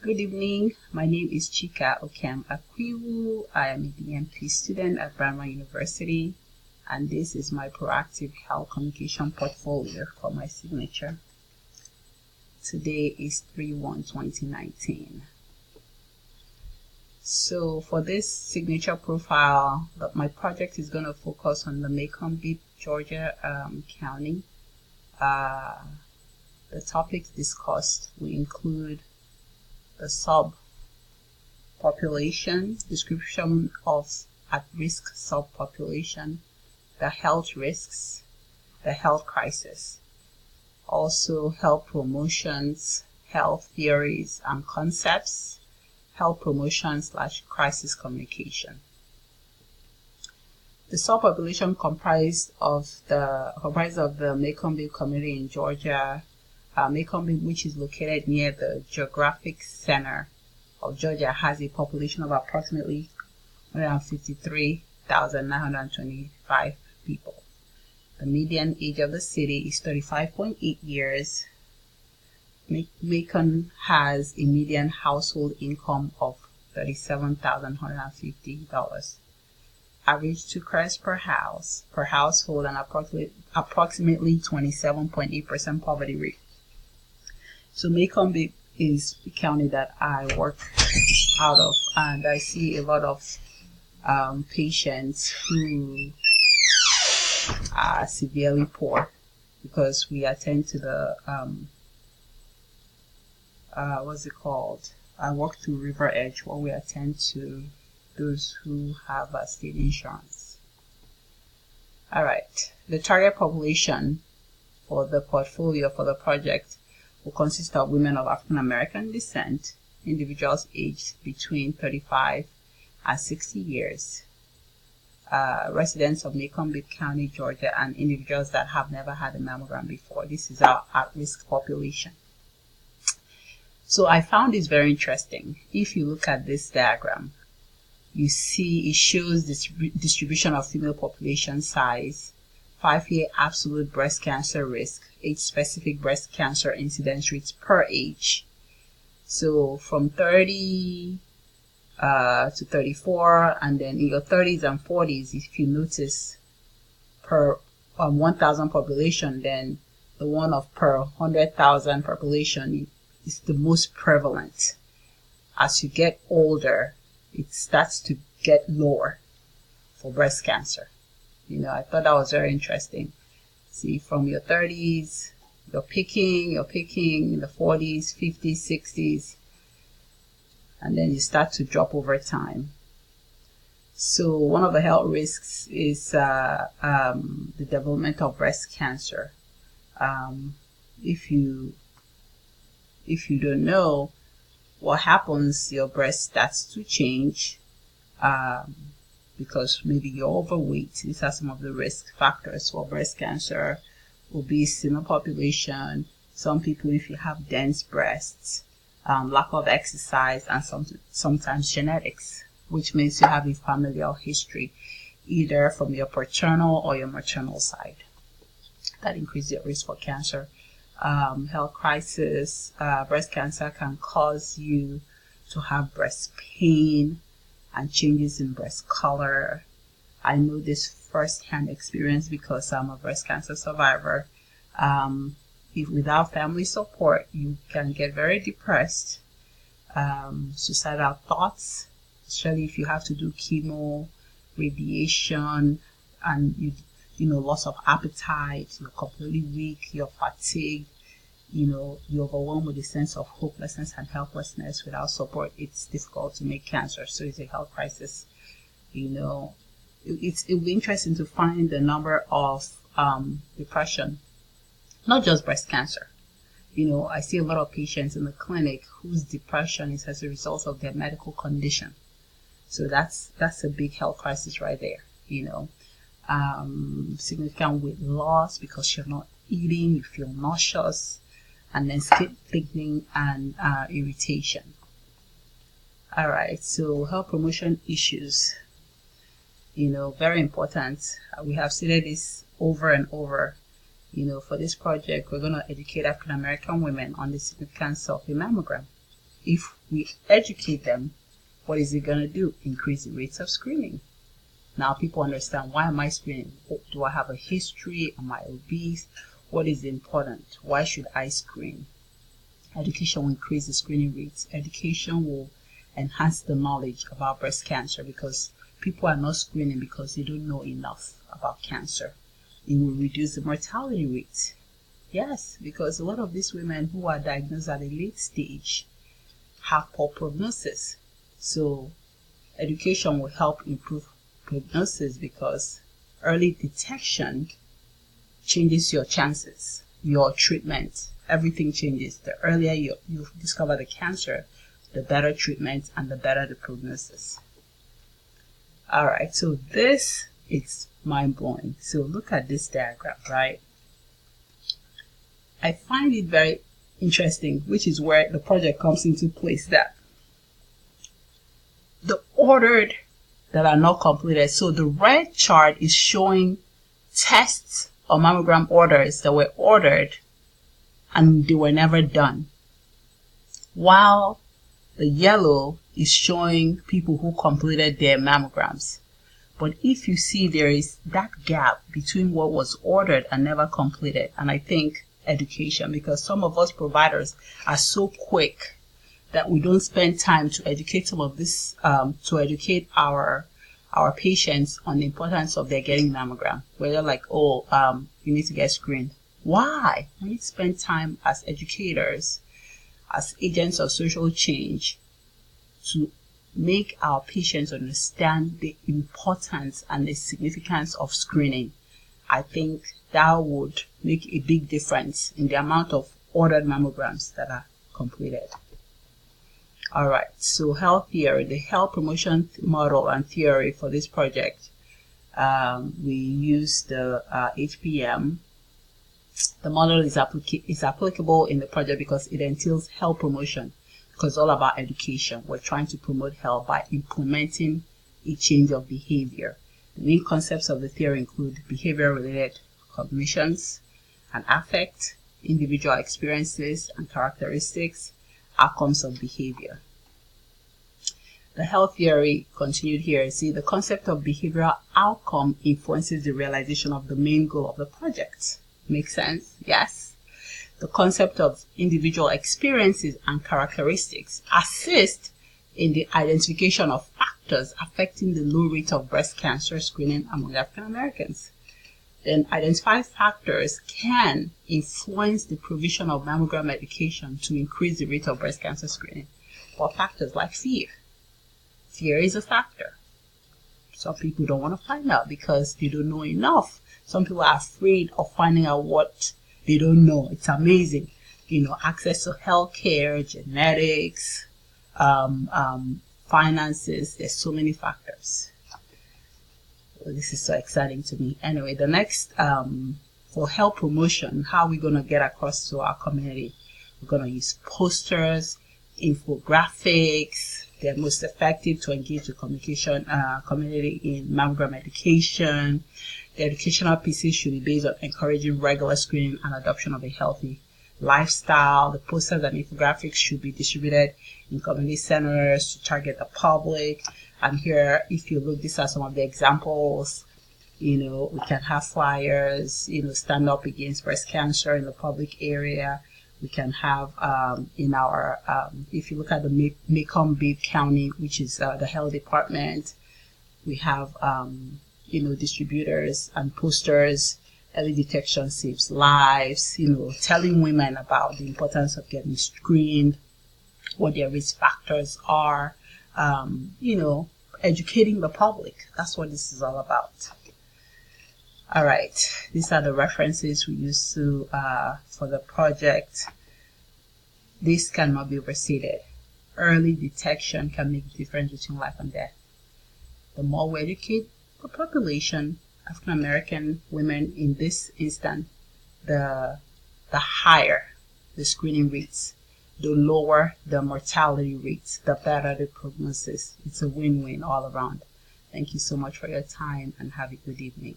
Good evening. My name is Chika Okem Akwiwu. I am a DMP student at Brandman University, and this is my proactive health communication portfolio for my signature. Today is 3/1/2019. So for this signature profile, my project is going to focus on the Macon Beach, Georgia county. The topics discussed will include the subpopulation, description of at-risk subpopulation, the health risks, the health crisis, also health promotions, health theories and concepts, health promotion/crisis communication. The subpopulation comprised of the Macon Beach community in Georgia, Macon Beach, which is located near the geographic center of Georgia, has a population of approximately 153,925 people. The median age of the city is 35.8 years. Macon has a median household income of $37,150. Average 2 cars per household, and approximately 27.8% poverty rate. So Macon Beach is the county that I work out of, and I see a lot of patients who are severely poor because we attend to the I work through River Edge, where we attend to those who have state insurance. All right, the target population for the portfolio for the project will consist of women of African American descent, individuals aged between 35 and 60 years, residents of Macon Beach County, Georgia, and individuals that have never had a mammogram before. This is our at-risk population. So I found this very interesting. If you look at this diagram, you see it shows this distribution of female population size, 5-year absolute breast cancer risk, age-specific breast cancer incidence rates per age. So from 30 to 34, and then in your 30s and 40s, if you notice, per 1,000 population, then the one of per 100,000 population is the most prevalent. As you get older, it starts to get lower for breast cancer. I thought that was very interesting. See, from your 30s, you're picking in the 40s, 50s, 60s, and then you start to drop over time. So one of the health risks is the development of breast cancer. If you don't know what happens, your breast starts to change because maybe you're overweight. These are some of the risk factors for breast cancer. Obese in the population, some people, if you have dense breasts, lack of exercise, and sometimes genetics, which means you have a familial history either from your paternal or your maternal side. That increases your risk for cancer. Health crisis, breast cancer can cause you to have breast pain and changes in breast color. I know this first-hand experience because I'm a breast cancer survivor. If without family support, you can get very depressed, suicidal thoughts, especially if you have to do chemo, radiation, and loss of appetite, you're completely weak, you're fatigued, you're overwhelmed with a sense of hopelessness and helplessness. Without support, it's difficult to make cancer. So it's a health crisis. It will be interesting to find the number of depression, not just breast cancer. I see a lot of patients in the clinic whose depression is as a result of their medical condition. So that's a big health crisis right there. Significant weight loss because you're not eating, you feel nauseous, and then skin thickening and irritation. All right, so health promotion issues, very important. We have stated this over and over. For this project, we're going to educate African American women on the significance of a mammogram. if we educate them, what is it going to do? Increase the rates of screening. Now people understand, why am I screening? Do I have a history? Am I obese? What is important? Why should I screen? Education will increase the screening rates. Education will enhance the knowledge about breast cancer, because people are not screening because they don't know enough about cancer. It will reduce the mortality rate. Yes, because a lot of these women who are diagnosed at a late stage have poor prognosis. So education will help improve prognosis, because early detection changes your chances, your treatment, everything changes. The earlier you discover the cancer, the better treatment and the better the prognosis. All right, so this is mind-blowing. So look at this diagram, right? I find it very interesting, which is where the project comes into place, that the ordered that are not completed. So the red chart is showing tests or mammogram orders that were ordered and they were never done, while the yellow is showing people who completed their mammograms. But if you see, there is that gap between what was ordered and never completed. And I think education, because some of us providers are so quick that we don't spend time to educate some of this, to educate our patients on the importance of their getting mammogram. Where they're like, oh, you need to get screened. Why? We need to spend time as educators, as agents of social change, to make our patients understand the importance and the significance of screening. I think that would make a big difference in the amount of ordered mammograms that are completed. All right, so health theory, the health promotion model and theory for this project. We use the HPM. The model is applicable in the project because it entails health promotion, because it's all about education. We're trying to promote health by implementing a change of behavior. The main concepts of the theory include behavior-related cognitions and affect, individual experiences and characteristics, outcomes of behavior. The health theory continued here. See, the concept of behavioral outcome influences the realization of the main goal of the project. Makes sense? Yes. The concept of individual experiences and characteristics assist in the identification of factors affecting the low rate of breast cancer screening among African Americans. Then identified factors can influence the provision of mammogram medication to increase the rate of breast cancer screening. Or factors like fear. Fear is a factor. Some people don't want to find out because they don't know enough. Some people are afraid of finding out what they don't know. It's amazing. You know, access to healthcare, genetics, finances. There's so many factors. This is so exciting to me. Anyway, the next, for health promotion, how are we going to get across to our community? We're going to use posters, infographics. They're most effective to engage the community in mammogram education. The educational pieces should be based on encouraging regular screening and adoption of a healthy lifestyle. The posters and infographics should be distributed in community centers to target the public. And here, if you look, these are some of the examples. You know, we can have flyers, you know, stand up against breast cancer in the public area. We can have in our, if you look at the Macomb-Dade County, which is the health department, we have, you know, distributors and posters. Early detection saves lives, you know, telling women about the importance of getting screened, what their risk factors are, you know, educating the public. That's what this is all about. All right, these are the references we use to for the project. This cannot be overstated. Early detection can make a difference between life and death. The more we educate the population, African American women in this instant, the higher the screening rates, the lower the mortality rates, the better the prognosis. It's a win-win all around. Thank you so much for your time and have a good evening.